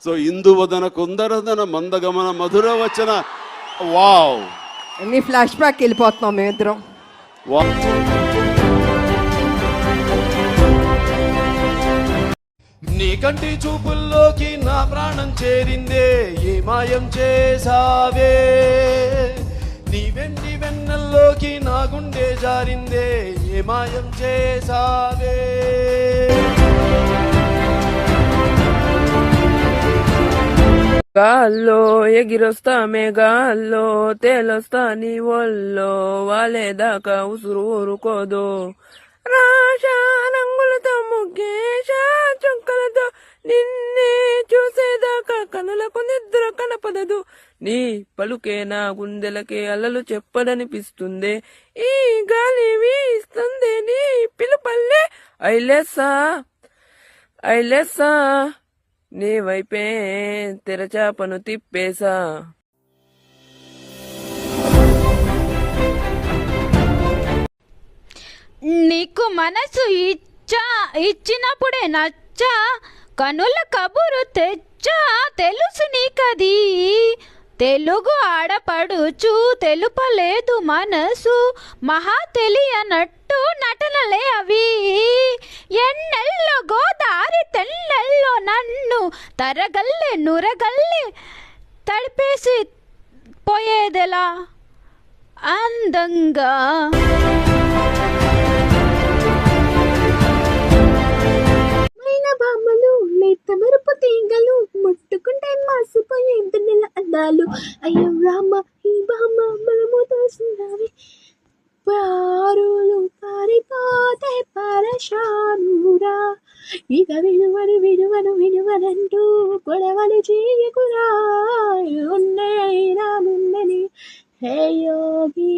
So Induvadana కుందరదన మందగమన మధుర వచన. Wow, ఎన్ని flash back వెళ్ళిపోతున్నాం మేమిద్దరం. నీ కంటి చూపుల్లోకి నా ప్రాణం చేరిందే, ఏ మాయం చేసావే. నీ వెండి వెన్నెల్లోకి నా గుండె జారిందే, ఏ మాయం చేసావే. గాల్లో ఎగిరొస్తా మేఘాల్లో, తేలొస్తా నీ ఒళ్ళో, వాలేదాకా ఉసురు ఊరుకోదు. రాశా రంగులతో ముగ్గేశా చుక్కలతో, నిన్నే చూసేదాకా కనులకు నిద్ర కనపడదు. నీ పలుకే నా గుండెలకే అలలు చెప్పదనిపిస్తుంది. ఈ గాలి వీస్తుంది నీ పిలుపల్లే. ఐలెస్సా ఐలెస్సా, నీ వైపే తెరచాపను తిప్పేశా. నీకు మనసు ఇచ్చినప్పుడే నచ్చా, కనుల కబురు తెచ్చా, తెలుసు నీకది. తెలుగు ఆడపడుచు తెలుపలేదు మనసు, మహా తెలియనట్టు నటనలే అవి. ఎన్నెల్లో గోదారి తెల్లెల్లో నన్ను తరగల్లే నురగల్లే తడిపేసి పోయేదెలా అందంగా. బామ్మలు లేత మెరుపు తీగలు, ముట్టుకుంటే మాసిపోయే నెల అందాలు. అయ్యో రామ, ఈ బామ్మ మనము తోసినవి, పారులు పారిపోతే పరశానురా. ఇక విడువను విడువను విడువనంటూ గొడవలు చేయకురా, ఉన్నైనా ముందని. హే యోగి